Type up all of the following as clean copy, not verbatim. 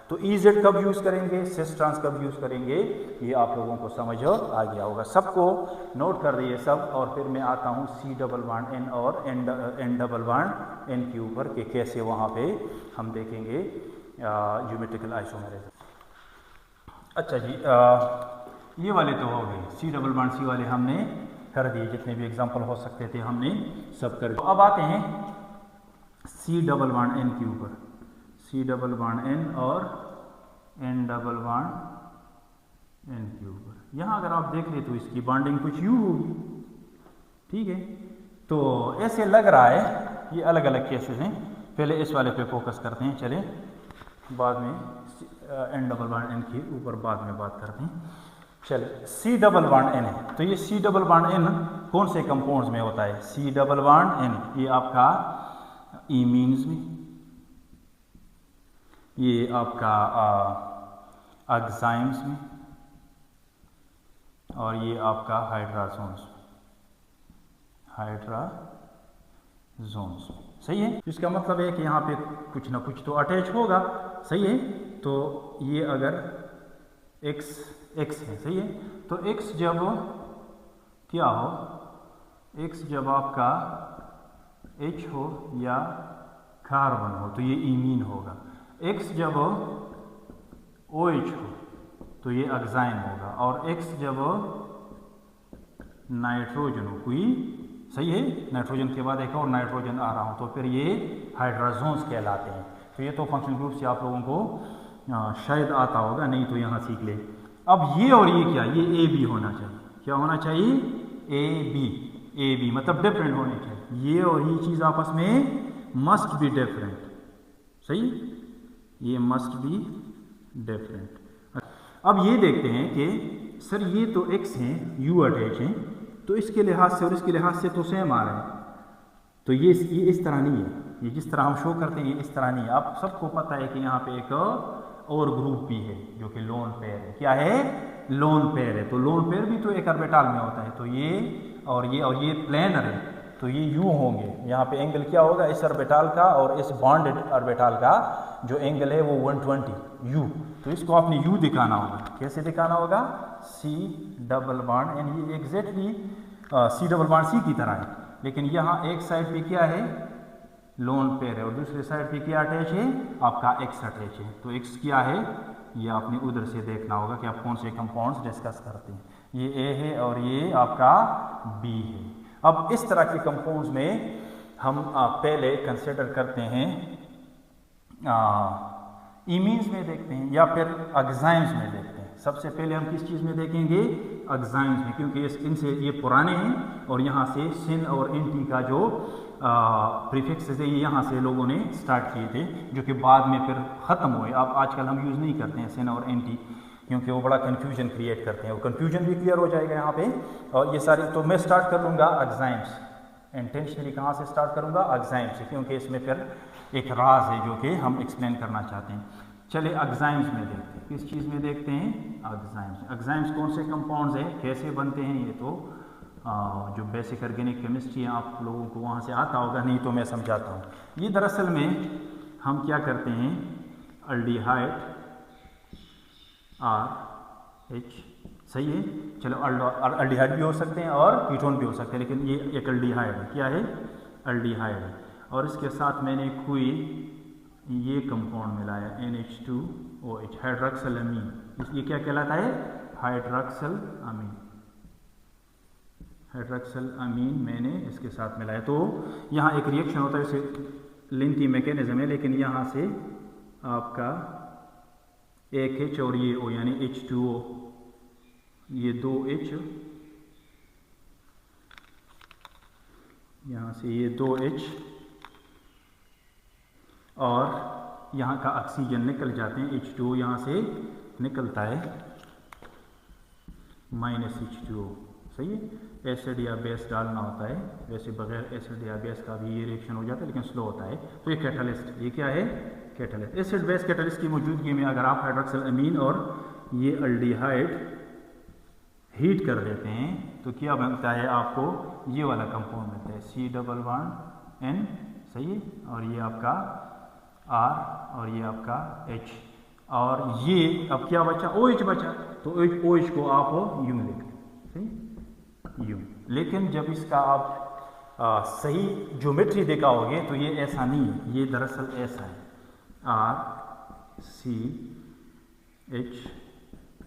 तो EZ कब use करेंगे, सिस ट्रांस कब यूज़ करेंगे, ये आप लोगों को समझ आ गया होगा। सबको नोट कर रही है सब। और फिर मैं आता हूँ C डबल बॉन्ड N और N डबल बॉन्ड N के ऊपर कि कैसे वहाँ पे हम देखेंगे ज्योमेट्रिकल आइसोमेरिज्म। अच्छा जी, ये वाले तो हो गए, C डबल बॉन्ड C वाले हमने कर दिए, जितने भी एग्जाम्पल हो सकते थे हमने सब कर दिए। अब आते हैं C डबल बॉन्ड N के ऊपर, C डबल बॉन्ड N और N डबल बॉन्ड N के ऊपर। यहाँ अगर आप देख ले तो इसकी बॉन्डिंग कुछ यूँ होगी, ठीक है। तो ऐसे लग रहा है, ये अलग अलग केसेस हैं। पहले इस वाले पे फोकस करते हैं, चले बाद में N डबल बॉन्ड N के ऊपर बाद में बात करते हैं। चलिए, C डबल बॉन्ड N है, तो ये C डबल बॉन्ड N कौन से कंपाउंड्स में होता है, C डबल बॉन्ड N ये आपका इमीन्स में, ये आपका एग्जाइम्स में, और ये आपका हाइड्राजोन्स में, हाइड्राजोन्स में, सही है। इसका मतलब है कि यहाँ पे कुछ ना कुछ तो अटैच होगा, सही है। तो ये अगर x है, सही है, तो x जब क्या हो, x जब आपका H हो या कार्बन हो तो ये इमीन होगा, x जब OH हो तो ये एग्जाइम होगा, और x जब नाइट्रोजन हो कोई, सही है, नाइट्रोजन के बाद एक और नाइट्रोजन आ रहा हो तो फिर ये हाइड्राजोन्स कहलाते हैं। तो ये तो फंक्शनल ग्रुप से आप लोगों को शायद आता होगा, नहीं तो यहाँ सीख ले। अब ये और ये क्या, ये AB होना चाहिए, क्या होना चाहिए, AB मतलब डिफरेंट होने चाहिए। ये और ये चीज़ आपस में मस्ट बी डिफरेंट, सही, ये मस्ट बी डिफरेंट। अब ये देखते हैं कि सर ये तो x हैं, U अटैच हैं, तो इसके लिहाज से और इसके लिहाज से तो सेम आ रहे हैं, तो ये इस तरह नहीं है, ये जिस तरह हम शो करते हैं ये इस तरह नहीं है। आप सबको पता है कि यहाँ पे एक और ग्रुप भी है जो कि लोन पेयर है, क्या है, लोन पेयर है। तो लोन पेयर भी तो एक ऑर्बिटल में होता है, तो ये और ये प्लेनर है, तो ये यू होंगे। यहाँ पे एंगल क्या होगा, इस ऑर्बिटल का और इस बॉन्डेड ऑर्बिटल का जो एंगल है वो 120 यू। तो इसको आपने यू दिखाना होगा, कैसे दिखाना होगा, C डबल बॉन्ड N, ये exactly C double bond C की तरह है, लेकिन यहाँ एक साइड पे क्या है, लोन पेयर है, और दूसरे साइड पे क्या अटैच है, आपका X अटैच है। तो X क्या है, ये आपने उधर से देखना होगा कि आप कौन से कंपाउंड्स डिस्कस करते हैं। ये A है और ये आपका B है। अब इस तरह के कंपाउंड्स में हम पहले कंसिडर करते हैं, इमीन्स में देखते हैं या फिर एग्जाइम्स में देखते हैं। सबसे पहले हम किस चीज़ में देखेंगे, एग्जाइम्स में, क्योंकि इनसे ये पुराने हैं और यहाँ से सिन और एंटी का जो प्रीफिक्सेस है ये यहाँ से लोगों ने स्टार्ट किए थे, जो कि बाद में फिर ख़त्म हुए। अब आजकल हम यूज़ नहीं करते हैं सिन और एंटी, क्योंकि वो बड़ा कन्फ्यूजन क्रिएट करते हैं। वो कन्फ्यूजन भी क्लियर हो जाएगा यहाँ पे। और ये सारी, तो मैं स्टार्ट कर लूँगा एग्जाइम्स, इंटेंशनली कहाँ से स्टार्ट करूँगा, एग्जाइम्स से, क्योंकि इसमें फिर एक राज है जो कि हम एक्सप्लेन करना चाहते हैं। चलिए एग्जाइम्स में देखते हैं, किस चीज़ में देखते हैं, एग्जाइम्स। एग्जाइम्स कौन से कंपाउंड्स हैं, कैसे बनते हैं, ये तो जो बेसिक ऑर्गेनिक केमिस्ट्री है आप लोगों को वहाँ से आता होगा, नहीं तो मैं समझाता हूँ। ये दरअसल में हम क्या करते हैं, अल्डिहाइड RH, सही है। चलो अल्डिहाइड भी हो सकते हैं और कीटोन भी हो सकते हैं, लेकिन ये एक अल्डिहाइड है, क्या है, अल्डिहाइड है। और इसके साथ मैंने कोई ये कंपाउंड मिलाया NH2OH, हाइड्रॉक्सिल अमीन। ये क्या कहलाता है, हाइड्रॉक्सिल अमीन। हाइड्रॉक्सिल अमीन मैंने इसके साथ मिलाया, तो यहाँ एक रिएक्शन होता है, इसे लेंथी मैकेनिज्म है, लेकिन यहाँ से आपका एक H और ये O यानी H2O, ये 2H, यहाँ से ये 2H, और यहाँ का ऑक्सीजन निकल जाते हैं, H2O यहाँ से निकलता है -H2O, सही है। एसिड या बेस डालना होता है, वैसे बगैर एसिड या बेस का भी ये रिएक्शन हो जाता है, लेकिन स्लो होता है। तो ये कैटलिस्ट, ये क्या है, कैटलिस्ट। एसिड बेस कैटलिस्ट की मौजूदगी में अगर आप हाइड्रॉक्सिल अमीन और ये अल्डिहाइड हीट कर देते हैं तो क्या बनता है, आपको ये वाला कंपाउंड मिलता है, C डबल बॉन्ड N, सही है, और ये आपका R और ये आपका H, और ये अब क्या बचा, OH बचा, तो OH को आप यूं लिख लें, यूं। लेकिन जब इसका आप सही ज्योमेट्री दिखाओगे तो ये ऐसा नहीं है, ये दरअसल ऐसा है,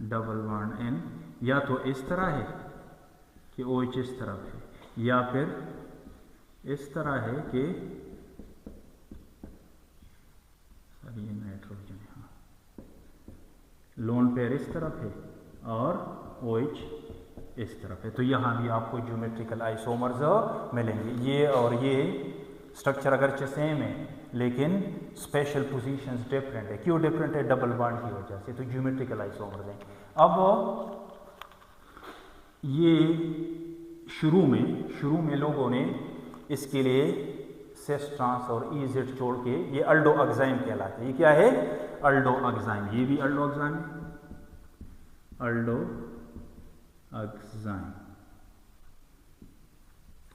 RCH⋯N, या तो इस तरह है कि OH इस तरफ है, या फिर इस तरह है कि ये नाइट्रोजन, हाँ, लोन पेयर इस तरफ है और OH इस तरफ है। तो यहाँ भी आपको ज्योमेट्रिकल आइसोमर्स मिलेंगे। ये और ये स्ट्रक्चर अगरचे सेम है लेकिन स्पेशल पोजीशंस डिफरेंट है। क्यों डिफरेंट है? डबल बॉन्ड की वजह से। तो ज्योमेट्रिकल आइसोमर्स हैं। अब ये शुरू में लोगों ने इसके लिए सेस ट्रांस और EZ छोड़ के ये अल्डो अग्जाइम कहलाते हैं। ये क्या है? अल्डो अग्जाइम। ये भी अल्डो अग्जाइम, अल्डो अग्जाइम,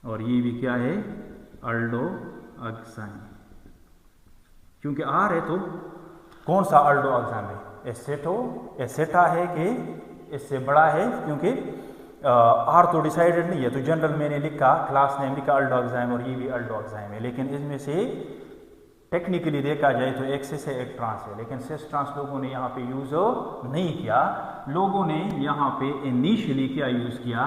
और ये भी क्या है? अल्डो अग्जाइम। क्योंकि R है तो कौन सा अल्डो अग्जाइम है? एसेटा है कि इससे बड़ा है? क्योंकि R तो डिसाइडेड नहीं है, तो जनरल मैंने लिखा, क्लास नेम लिखा अल्डो अग्जाइम, और ये भी अल्डो अग्जाइम है। लेकिन इसमें से टेक्निकली देखा जाए तो एक सिस है एक ट्रांस है, लेकिन सिस ट्रांस लोगों ने यहाँ पे यूज नहीं किया। लोगों ने यहाँ पे इनिशियली क्या यूज किया?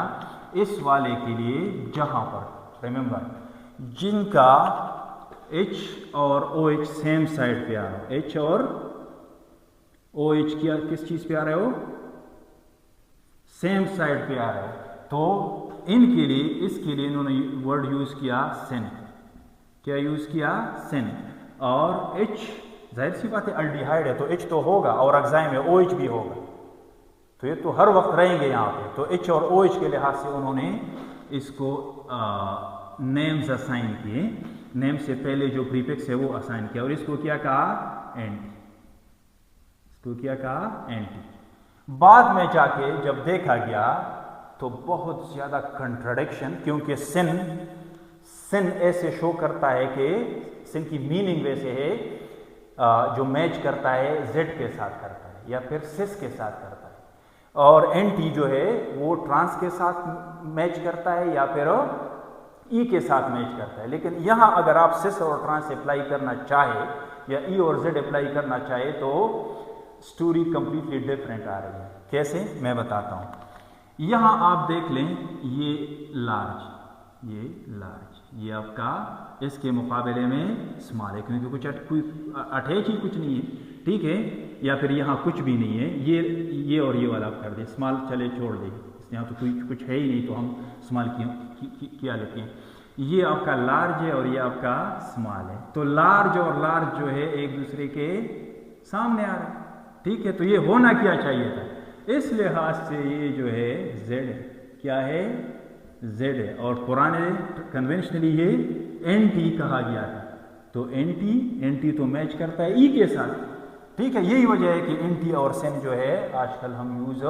इस वाले के लिए जहां पर रिमेंबर जिनका H और OH सेम साइड पे आ रहा है, H और OH क्या किस चीज पे आ रहे हो? सेम साइड पे आ रहा है। तो इनके लिए, इसके लिए इन्होंने वर्ड यूज किया सेन। क्या यूज किया? सेन। और H जाहिर सी बात है अल्डिहाइड है तो H तो होगा, और अग्जाइम है OH भी होगा, तो ये तो हर वक्त रहेंगे यहाँ पे। तो H और OH के लिहाज से उन्होंने इसको नेम्स असाइन किए। नेम से पहले जो प्रीफिक्स है वो असाइन किया, और इसको क्या कहा? एंटी। इसको क्या कहा? एंटी। बाद में जाके जब देखा गया तो बहुत ज्यादा कंट्राडिक्शन, क्योंकि सिन ऐसे शो करता है कि सिन की मीनिंग वैसे है जो मैच करता है जेड के साथ करता है या फिर सिस के साथ करता है, और एंटी जो है वो ट्रांस के साथ मैच करता है या फिर ई के साथ मैच करता है। लेकिन यहाँ अगर आप सिस और ट्रांस अप्लाई करना चाहे या ई और जेड अप्लाई करना चाहे तो स्टोरी कंप्लीटली डिफरेंट आ रही है। कैसे? मैं बताता हूँ। यहाँ आप देख लें, ये लार्ज, ये आपका इसके मुकाबले में स्मॉल है, क्योंकि कुछ कोई अटैच ही कुछ नहीं है, ठीक है, या फिर यहाँ कुछ भी नहीं है। ये और ये वाला आप कर दे, स्मॉल चले छोड़ दे, यहाँ तो कुछ है ही नहीं, तो हम स्मॉल क्या लिखें? ये आपका लार्ज है और ये आपका स्मॉल है। तो लार्ज और लार्ज जो है एक दूसरे के सामने आ रहे हैं, ठीक है। तो ये होना क्या चाहिए था? इस लिहाज से ये जो है Z है, क्या है? Z है, और पुराने कन्वेंशनली ये NT कहा गया था। तो NT तो मैच करता है E के साथ, ठीक है। यही वजह है कि NT और सेन जो है आजकल हम यूज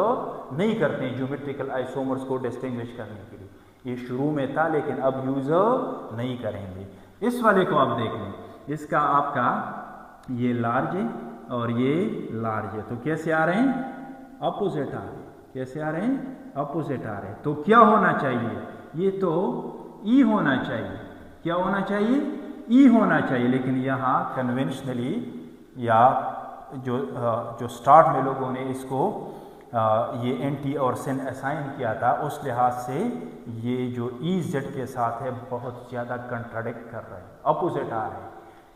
नहीं करते हैं ज्योमेट्रिकल आइसोमर्स को डिस्टिंग्विश करने के लिए। ये शुरू में था लेकिन अब यूज नहीं करेंगे। इस वाले को आप देख लें, इसका आपका ये लार्ज है और ये लार्ज है, तो कैसे आ रहे हैं? अपोजिट आ रहे हैं। कैसे आ रहे हैं? अपोजिट आ रहे हैं। तो क्या होना चाहिए? ये तो E होना चाहिए। क्या होना चाहिए? E होना चाहिए। लेकिन यहाँ कन्वेंशनली या जो स्टार्ट में लोगों ने इसको ये NT और सेन असाइन किया था, उस लिहाज से ये जो EZ के साथ है बहुत ज़्यादा कंट्राडिक्ट कर रहे हैं, अपोजिट आ रहे हैं।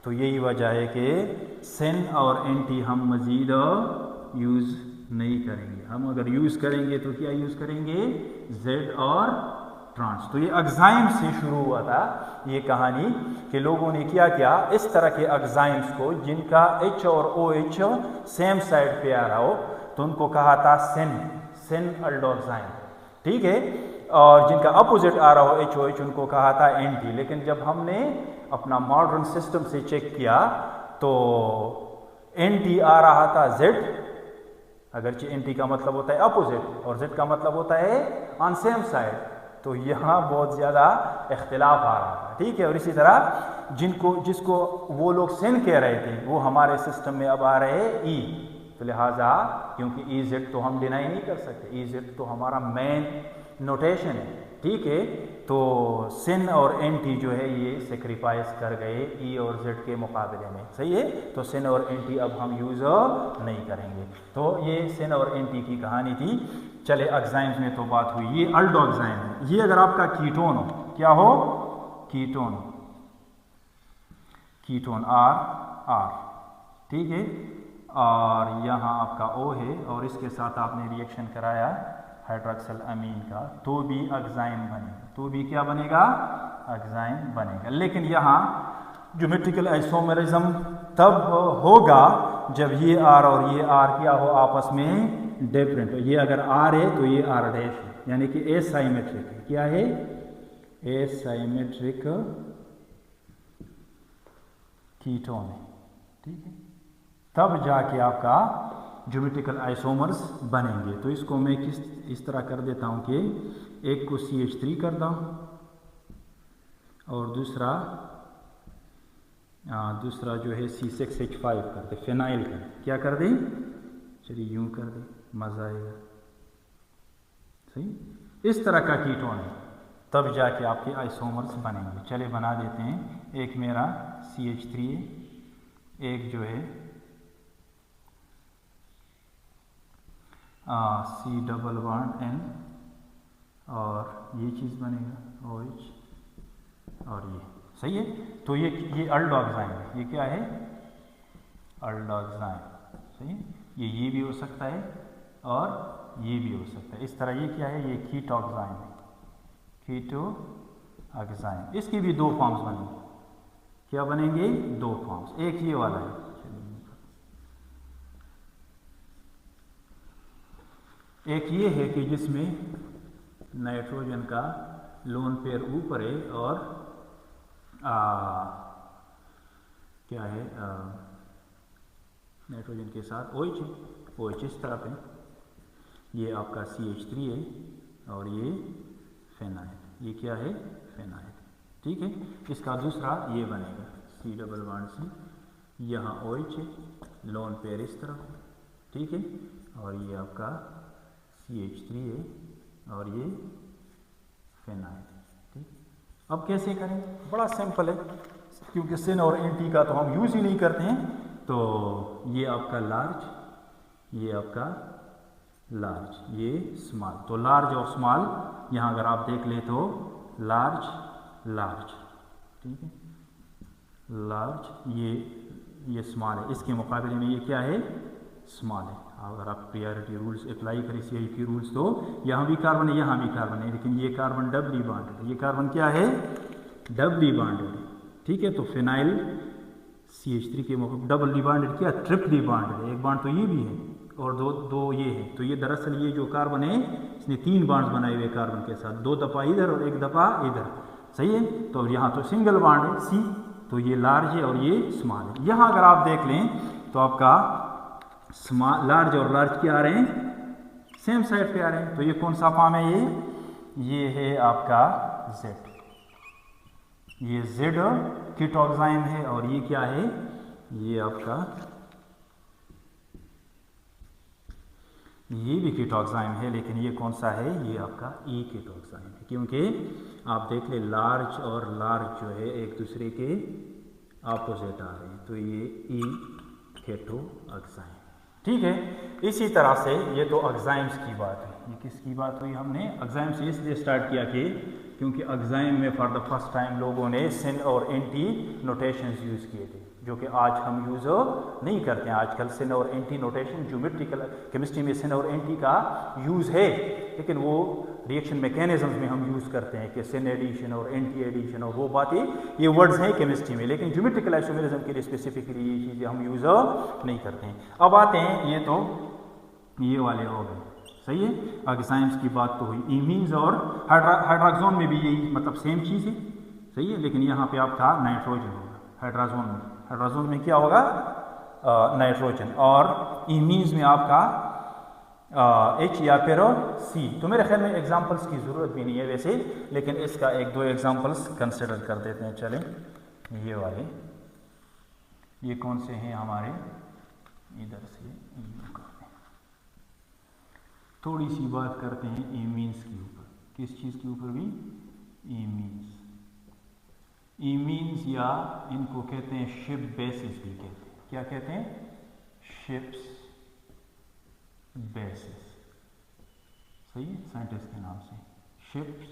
तो यही वजह है कि सेन और NT हम मज़ीद यूज़ नहीं करेंगे। हम अगर यूज़ करेंगे तो क्या यूज़ करेंगे? Z और ट्रांस। तो ये अग्जाइम से शुरू हुआ था ये कहानी कि लोगों ने क्या इस तरह के अग्जाइम्स को जिनका H और OH सेम साइड पे आ रहा हो तो उनको कहा था सेन अल्डोक्साइन, ठीक है। और जिनका अपोजिट आ रहा हो HOH उनको कहा था एंटी। लेकिन जब हमने अपना मॉडर्न सिस्टम से चेक किया तो एंटी आ रहा था Z, अगरचे एंटी का मतलब होता है अपोजिट और Z का मतलब होता है ऑन सेम साइड, तो यहाँ बहुत ज़्यादा इख्तिलाफ आ रहा था, ठीक है। और इसी तरह जिसको वो लोग सेन कह रहे थे वो हमारे सिस्टम में अब आ रहे हैं ई, तो लिहाजा क्योंकि ई जेड तो हम डिनाई नहीं कर सकते, ई जेड तो हमारा मेन नोटेशन है, ठीक है। तो सिन और एन टी जो है ये सेक्रीफाइस कर गए ई और जेड के मुकाबले में, सही है। तो सिन और एन टी अब हम यूज़ नहीं करेंगे। तो ये सिन और एन टी की कहानी थी। चले एग्जाइम्स में तो बात हुई, ये अल्डोक्साइन है। ये अगर आपका कीटोन हो, क्या हो, कीटोन, कीटोन आर, ठीक है। और यहाँ आपका O है और इसके साथ आपने रिएक्शन कराया हाइड्रोक्सिल अमीन का, तो भी एग्जाइम बनेगा, तो भी क्या बनेगा, एग्जाइम बनेगा। लेकिन यहाँ ज्योमेट्रिकल आइसोमेरिज्म तब होगा जब ये R और ये R क्या हो, आपस में डिफरेंट हो। ये अगर R है तो ये R डैश है, यानी कि एसाइमेट्रिक है। क्या है, एसाइमेट्रिक कीटोन है, ठीक है। तब जाके आपका ज्योमेट्रिकल आइसोमर्स बनेंगे। तो इसको मैं इस तरह कर देता हूँ कि एक को CH3 कर दूँ और दूसरा जो है C6H5 कर दे, फिनाइल कर, क्या कर दें, चलिए यूँ कर दें, मज़ा आएगा, सही। इस तरह का कीटोन है, तब जाके आपके आइसोमर्स बनेंगे। चले बना देते हैं। एक मेरा CH3 है, एक जो है C डबल बॉन्ड N, और ये चीज़ बनेगा OH और ये, सही है। तो ये अल्डोक्साइन है, ये क्या है, अल्डोक्साइन, सही है। ये भी हो सकता है और ये भी हो सकता है। इस तरह ये क्या है, ये कीटोक्साइन है, कीटोक्साइन। इसकी भी दो फॉर्म्स बनेंगे, क्या बनेंगे, दो फॉर्म्स। एक ये वाला है, एक ये है कि जिसमें नाइट्रोजन का लोन पेयर ऊपर है और क्या है, नाइट्रोजन के साथ OH है, OH इस तरफ है। ये आपका CH3 है और ये फिनाइल, ये क्या है, फिनाइल, ठीक है। इसका दूसरा ये बनेगा C डबल बॉन्ड C, यहाँ OH है, लोन पेयर इस तरफ है, ठीक है। और ये आपका CH3 है और ये फिनाइल, ठीक। अब कैसे करें, बड़ा सिंपल है, क्योंकि सिन और एंटी का तो हम यूज़ ही नहीं करते हैं। तो ये आपका लार्ज, ये आपका लार्ज, ये स्मॉल। तो लार्ज और स्मॉल यहाँ अगर आप देख ले तो लार्ज, लार्ज, ठीक है, लार्ज, ये स्मॉल है। इसके मुकाबले में ये क्या है, स्मॉल है। अगर आप प्रायोरिटी रूल्स अप्लाई करें CIP रूल्स, तो यहाँ भी कार्बन है, यहाँ भी कार्बन है, लेकिन ये कार्बन डबली बॉन्डेड है, ये कार्बन क्या है, डबली बॉन्डेड है, ठीक है। तो फिनाइल CH3 के डबली बॉन्डेड क्या, ट्रिपली बॉन्डेड है। एक बॉन्ड तो ये भी है और दो ये है। तो ये दरअसल ये जो कार्बन है इसने 3 बॉन्ड्स बनाए हुए कार्बन के साथ, 2 दफ़ा इधर और 1 दफ़ा इधर, सही है। तो यहाँ तो सिंगल बॉन्ड है C, तो ये लार्ज है और ये स्मॉल है। यहाँ अगर आप देख लें तो आपका स्मॉल, लार्ज और लार्ज क्या आ रहे हैं, सेम साइड पे आ रहे हैं। तो ये कौन सा फॉर्म है, ये है आपका Z, ये Z कीटोक्साइन है और ये क्या है, ये आपका, ये भी कीटोक्साइन है, लेकिन ये कौन सा है, ये आपका E कीटोक्साइन है। क्योंकि आप देख ले लार्ज और लार्ज जो है एक दूसरे के ऑपोजिट आ रहे हैं, तो ये E कीटोक्साइन, ठीक है। इसी तरह से ये तो एग्जाइम्स की बात है। ये किसकी बात हुई, हमने एग्जाइम से इसलिए स्टार्ट किया कि क्योंकि एग्जाइम में फॉर द फर्स्ट टाइम लोगों ने सिन और एंटी नोटेशंस यूज़ किए थे, जो कि आज हम यूज़ नहीं करते हैं। आजकल सिन और एंटी नोटेशन ज्योमेट्रिकल केमिस्ट्री में सिन और एंटी का यूज़ है, लेकिन वो रिएक्शन मैकेनिज्म्स में हम यूज़ करते हैं कि सिन एडिशन और एंटी एडिशन और वो बातें, ये वर्ड्स हैं केमिस्ट्री में, लेकिन ज्योमेट्रिकल आइसोमेरिज्म के लिए स्पेसिफिकली ये चीज़ें हम यूज़ नहीं करते हैं। अब आते हैं, ये तो ये वाले हो गए, सही है। एग्जाइम्स की बात तो हुई। इमीन्स और हाइड्रोजन में भी यही मतलब सेम चीज़ है, सही है। लेकिन यहाँ पे आपका नाइट्रोजन होगा हाइड्रोजन में, हाइड्रोजन में क्या होगा, नाइट्रोजन, और इमीन्स में आपका H या फिर C। तो मेरे ख्याल में एग्जांपल्स की ज़रूरत भी नहीं है वैसे, लेकिन इसका 1-2 एग्जांपल्स कंसिडर कर देते हैं। चलें, ये वाले, ये कौन से हैं हमारे, इधर से यूं करते हैं। थोड़ी सी बात करते हैं एमीन्स के ऊपर। किस चीज़ के ऊपर भी? एमीन्स। एमीन्स या इनको कहते हैं शिप बेसिस भी कहते हैं। क्या कहते हैं? Ships basis. सही है, साइंटिस्ट के नाम से शिप्स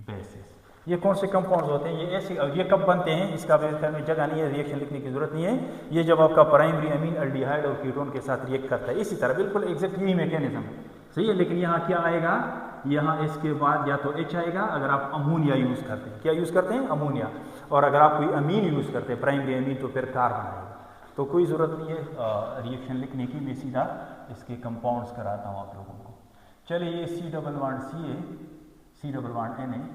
बेसिस। ये कौन से कंपाउंड्स होते हैं? ये ऐसे, ये कब बनते हैं इसका में जगह नहीं है, रिएक्शन लिखने की जरूरत नहीं है। ये जब आपका प्राइमरी अमीन अल्डिहाइड और कीटोन के साथ रिएक्ट करता है, इसी तरह बिल्कुल एग्जैक्ट यही मैकेनिज्म। सही है, लेकिन यहाँ क्या आएगा? यहाँ इसके बाद या तो H आएगा अगर आप अमोनिया यूज़ करते हैं। क्या यूज़ करते हैं? अमोनिया। और अगर आप कोई अमीन यूज़ करते हैं प्राइमरी अमीन तो फिर कार्बन आएगा। तो कोई ज़रूरत नहीं है रिएक्शन लिखने की, मैं सीधा इसके कंपाउंड्स कराता हूँ आप लोगों को। चलिए, ये C डबल बॉन्ड C है, C डबल बॉन्ड N है,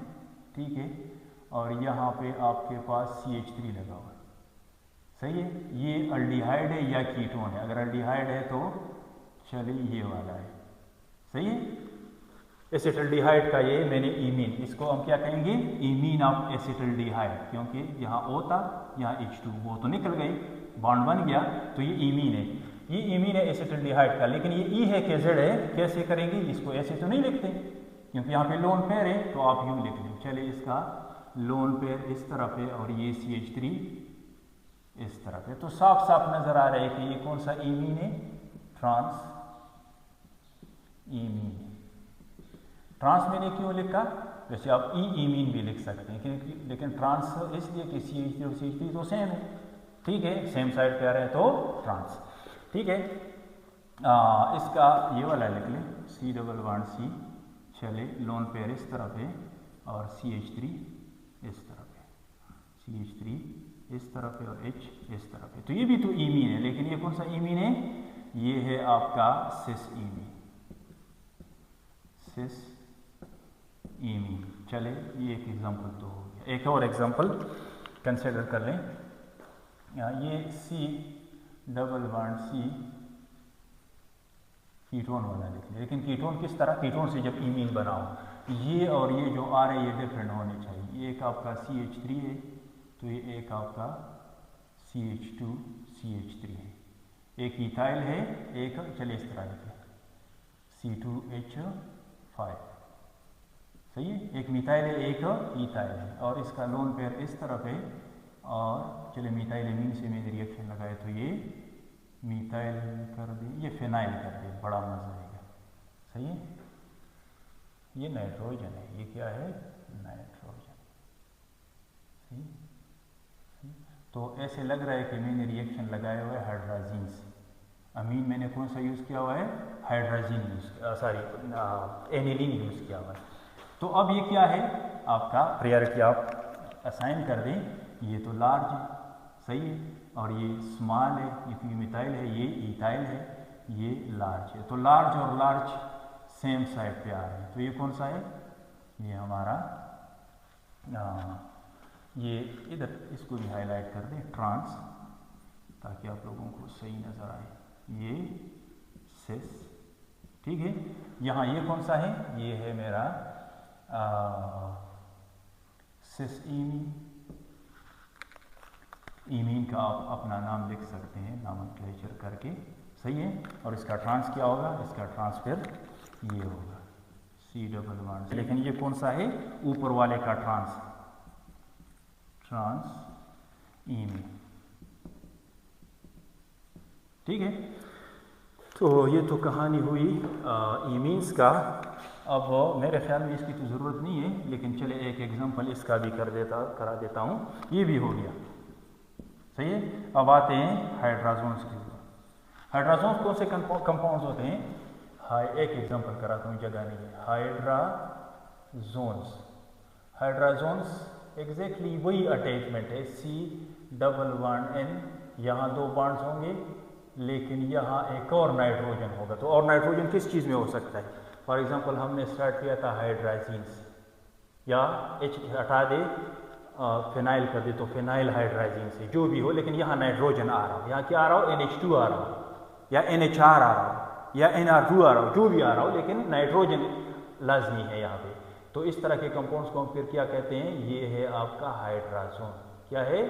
ठीक है, और यहाँ पे आपके पास CH3 लगा हुआ है। सही है, ये अल्डिहाइड है या कीटोन है? अगर अल्डिहाइड है तो चलिए ये वाला है। सही है, एसिटल्डिहाइड का ये मैंने इमीन, इसको हम क्या कहेंगे? इमीन ऑफ एसिटल्डिहाइड, क्योंकि यहाँ O था, यहाँ H2, वो तो निकल गई, बॉन्ड बन गया, तो ये इमीन है। ये इमीन है एसिटल्डिहाइड का, लेकिन ये E है कि Z है? कैसे करेंगे इसको? ऐसे तो नहीं लिखते, क्योंकि यहाँ पे लोन पेयर है, तो आप यूँ लिख लें। चलिए, इसका लोन पेयर इस तरफ है और ये CH3 इस तरफ है, तो साफ साफ नजर आ रहा है कि ये कौन सा इमीन है? Trans imine. ट्रांस मैंने क्यों लिखा? वैसे आप इमीन भी लिख सकते हैं, क्योंकि लेकिन ट्रांस इसलिए कि CH3 और CH3 तो सेम है, ठीक है, सेम साइड पे आ रहे हैं तो ट्रांस, ठीक है। इसका ये वाला लिख लें, C डबल बॉन्ड C। चले, लोन पेयर इस तरफ है और CH3 इस तरफ है, CH3 इस तरफ है और H इस तरफ है, तो ये भी तो इमीन है, लेकिन ये कौन सा इमीन है? ये है आपका सिस इमीन, सिस इमीन। चले, ये एक एग्जांपल तो हो गया। एक और एग्जांपल कंसिडर कर लें। ये C double bond C ketone वाला लिख लें, लेकिन कीटोन किस तरह? कीटोन से जब इमीन बनाओ, ये और ये जो आ रहे हैं ये डिफरेंट होने चाहिए। एक आपका CH3 है तो ये एक आपका CH2 CH3 है, एक इथाइल है, एक, चलिए इस तरह लिखें, C2H5। सही है, एक मिथाइल है, एक इथाइल है, और इसका लोन पेयर इस तरफ है। और चलिए, मिथाइल एमीन से मैंने रिएक्शन लगाया तो ये मिथाइल कर दे, ये फिनाइल कर दे, बड़ा मजा आएगा। सही है, ये नाइट्रोजन है, ये क्या है? नाइट्रोजन। सही, तो ऐसे लग रहा है कि मैंने रिएक्शन लगाया हुआ है हाइड्राजीन से। अमीन मैंने कौन सा यूज़ किया हुआ है? हाइड्राजीन एनिलीन यूज़ किया हुआ है। तो अब ये क्या है? आपका प्रायोरिटी आप असाइन कर दें। ये तो लार्ज है, सही है, और ये स्मॉल है, ये मिथाइल है, ये इथाइल है, ये लार्ज है। तो लार्ज और लार्ज सेम साइड पे आ रहे हैं, तो ये कौन सा है? ये हमारा ये इधर, इसको भी हाईलाइट कर दें, ट्रांस, ताकि आप लोगों को सही नज़र आए। ये सिस, ठीक है। यहाँ ये कौन सा है? ये है मेरा सिस इमीन। इमीन का आप अपना नाम लिख सकते हैं नॉमेनक्लेचर करके, सही है। और इसका ट्रांस क्या होगा? इसका ट्रांस फिर ये होगा, C डबल बॉन्ड। लेकिन ये कौन सा है? ऊपर वाले का ट्रांस, ट्रांस इमीन, ठीक है। तो ये तो कहानी हुई इमीन्स का। अब मेरे ख्याल में इसकी तो ज़रूरत नहीं है, लेकिन चले एक एग्जांपल इसका भी करा देता हूँ। ये भी हो गया, सही है। अब आते हैं हाइड्राजोन्स के ऊपर। हाइड्राजोन्स कौन से कंपाउंड्स होते हैं? एक एग्जांपल कराता हूँ, जगह नहीं है। हाइड्राजोन्स, हाइड्राजोन्स एग्जैक्टली वही अटैचमेंट है, C डबल बॉन्ड N। यहाँ दो बॉन्ड्स होंगे, लेकिन यहाँ एक और नाइट्रोजन होगा। तो और नाइट्रोजन किस चीज़ में हो सकता है? फॉर एग्जांपल हमने स्टार्ट किया था हाइड्राजीन से, या H हटा दे, फिनाइल कर दे, तो फिनाइल हाइड्राजीन से, जो भी हो, लेकिन यहाँ नाइट्रोजन आ रहा हो, यहाँ क्या आ रहा हो? NH2 आ रहा हो, या NHR आ रहा हो, या NR2 आ रहा हो, जो भी आ रहा हो, लेकिन नाइट्रोजन लाजमी है यहाँ पे। तो इस तरह के कंपाउंड्स को हम फिर क्या कहते हैं? ये है आपका हाइड्राजोन। क्या है?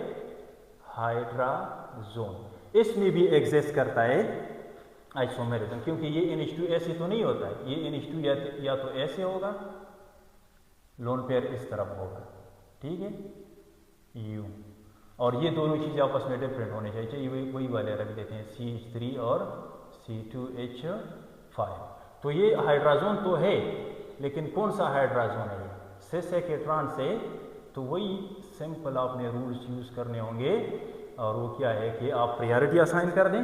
हाइड्राजोन। इसमें भी एग्जिस्ट करता है आइसोमेरिज्म, क्योंकि ये NH2 ऐसे तो नहीं होता है, ये NH2 या तो ऐसे होगा, लोन पेयर इस तरफ होगा, ठीक है, यूं, और ये दोनों चीज़ें आपस में डिफरेंट होने चाहिए, वही वाले रख देते हैं CH3 और C2H5। तो ये हाइड्राजोन तो है, लेकिन कौन सा हाइड्राजोन है, सिस है कि ट्रांस है, तो वही सिंपल आपने रूल्स यूज़ करने होंगे, और वो क्या है कि आप प्रायोरिटी असाइन कर दें।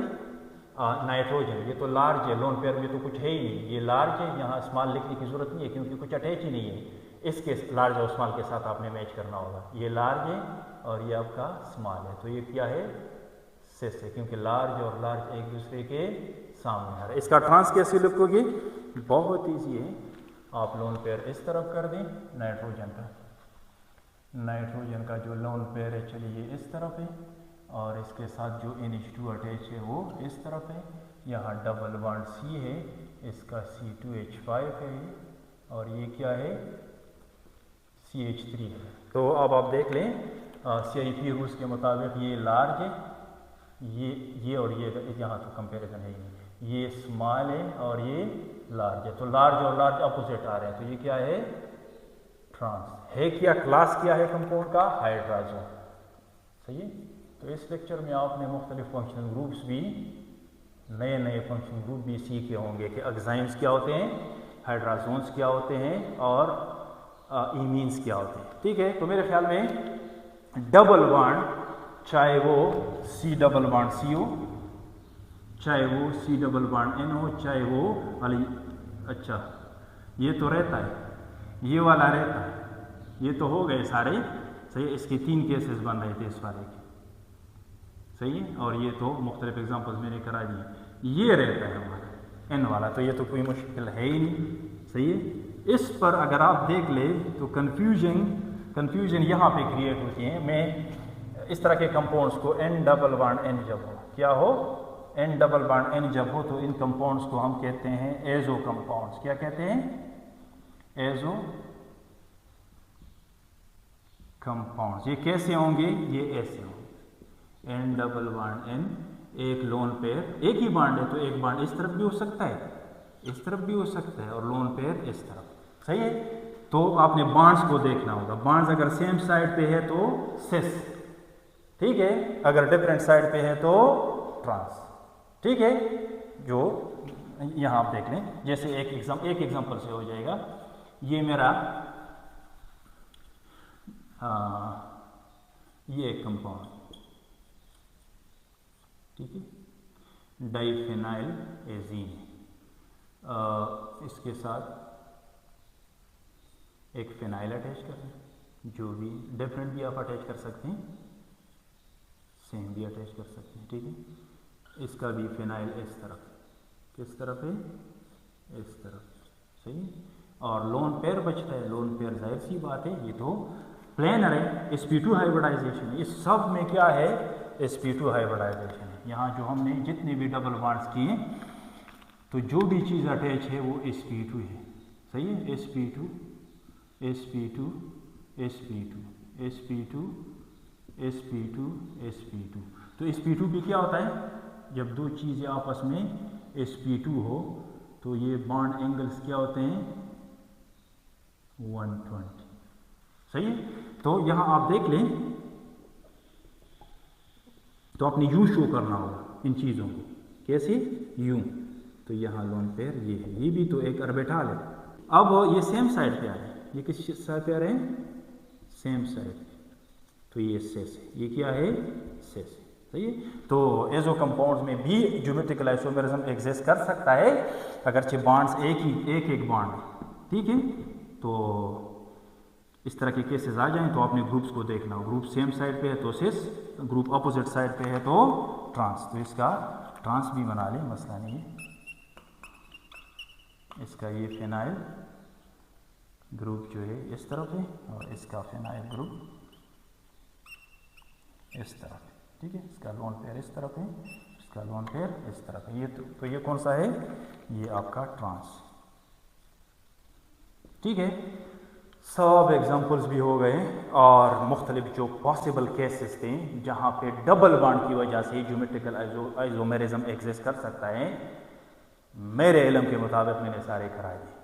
नाइट्रोजन ये तो लार्ज है, लोन पेयर में तो कुछ है ही नहीं, ये लार्ज है, यहाँ स्मॉल लिखने की जरूरत नहीं है क्योंकि कुछ अटैच ही नहीं है, इसके लार्ज और स्मॉल के साथ आपने मैच करना होगा। ये लार्ज है और ये आपका स्मॉल है, तो ये क्या है, सिस है, क्योंकि लार्ज और लार्ज एक दूसरे के सामने आ रहे। इसका ट्रांस कैसे लिखोगे, बहुत ईजी है, आप लोन पेयर इस तरफ कर दें, नाइट्रोजन का जो लोन पेयर है चलिए इस तरफ है, और इसके साथ जो NH2 अटैच है वो इस तरफ है, यहाँ डबल बॉन्ड C है, इसका C2H5 है, और ये क्या है, CH3 है। तो अब आप देख लें CIP रूल्स के मुताबिक ये लार्ज है, ये और ये यहाँ तो कंपैरिजन है ही नहीं, ये स्मॉल है और ये लार्ज है, तो लार्ज और लार्ज अपोजिट आ रहे हैं, तो ये क्या है, ट्रांस है, क्या क्लास क्या है कंपाउंड का, हाइड्राजोन, सही है। तो इस लेक्चर में आपने मुख्तलिफ फंक्शनल ग्रुप्स भी, नए फंक्शनल ग्रुप भी सीखे होंगे कि एग्जाइम्स क्या होते हैं, हाइड्राजोन्स क्या होते हैं, और इमीन्स क्या होते हैं, ठीक है। तो मेरे ख्याल में डबल बॉन्ड, चाहे वो C डबल बॉन्ड C हो, चाहे वो C डबल बॉन्ड N हो, चाहे वो वाली, अच्छा ये तो रहता है, ये वाला रहता है, ये तो हो गए सारे, सही है। इसके 3 केसेस बन रहे थे इस वाले के, सही है, और ये तो मुख्तलिफ एग्जाम्पल्स मैंने करा दिए। ये रहता है हमारा N वाला, तो ये तो कोई मुश्किल है ही नहीं, सही है। इस पर अगर आप देख ले तो कन्फ्यूजन यहाँ पे क्रिएट होती है। मैं इस तरह के कंपाउंड्स को N डबल बॉन्ड N जब हो, क्या हो, N डबल बॉन्ड N जब हो, तो इन कंपाउंड्स को हम कहते हैं एजो कंपाउंड्स। क्या कहते हैं, एजो कंपाउंड्स। ये कैसे होंगे, ये ऐसे होंगे, N डबल बॉन्ड N, एक लोन पेयर, एक ही बॉन्ड है तो एक बॉन्ड इस तरफ भी हो सकता है, इस तरफ भी हो सकता है, और लोन पेयर इस तरफ, सही है। तो आपने बॉन्ड्स को देखना होगा, बॉन्ड्स अगर सेम साइड पे है तो सिस, ठीक है, अगर डिफरेंट साइड पे है तो ट्रांस, ठीक है। जो यहाँ आप देख लें, जैसे एक एग्जांपल से हो जाएगा, ये मेरा ये एक कंपाउंड, ठीक है, डाइफेनाइल एजीन, इसके साथ एक फिनाइल अटैच कर रहे हैं, जो भी डिफरेंट भी आप अटैच कर सकते हैं, सेम भी अटैच कर सकते हैं, ठीक है। इसका भी फिनाइल इस तरफ, किस तरफ है, इस तरफ, सही। और लोन पेयर बचता है, लोन पेयर जाहिर सी बात है, ये तो प्लेनर है, sp2 हाइब्रिडाइजेशन, इस सब में क्या है, sp2 हाइब्रिडाइजेशन है। यहाँ जो हमने जितने भी डबल बॉन्ड्स किए, तो जो भी चीज़ अटैच है वो sp2 है, सही है, sp2 sp2 sp2 sp2 sp2 sp2। तो sp2 भी क्या होता है, जब दो चीज़ें आपस में sp2 हो तो ये बॉन्ड एंगल्स क्या होते हैं, 120, सही है। तो यहाँ आप देख लें, तो आपने यूं शो करना होगा इन चीज़ों को, कैसे, यूं। तो यहाँ लोन पेयर ये है, ये भी तो एक ऑर्बिटल है। अब ये सेम साइड पे आ रहे हैं, ये किस साइड पे आ रहे हैं, सेम साइड, तो ये सेस है, ये क्या है, सेस, सही है। तो एजो कंपाउंड्स में भी ज्योमेट्रिकल आइसोमेरिज्म एग्जिस्ट कर सकता है, अगरचे बॉन्ड्स एक बॉन्ड है, ठीक है। तो इस तरह के केसेस आ जाएं तो आपने ग्रुप्स को देखना हो, ग्रुप सेम साइड पे है तो सिस, ग्रुप अपोजिट साइड पे है तो ट्रांस। तो इसका ट्रांस भी बना लें, मसला नहीं है। इसका ये फिनाइल ग्रुप जो है इस तरफ है, और इसका फिनाइल ग्रुप इस तरफ है, ठीक है। इसका लोन पेयर इस तरफ है, इसका लोन पेयर इस तरफ है। ये तो ये कौन सा है, ये आपका ट्रांस, ठीक है। सब एग्जाम्पल्स भी हो गए, और मुख्तलिफ जो पॉसिबल केसेस थे जहाँ पे डबल बॉन्ड की वजह से ज्योमेट्रिकल आइसोमेरिज्म एग्जिस्ट कर सकता है, मेरे इल्म के मुताबिक मैंने सारे कराए थे।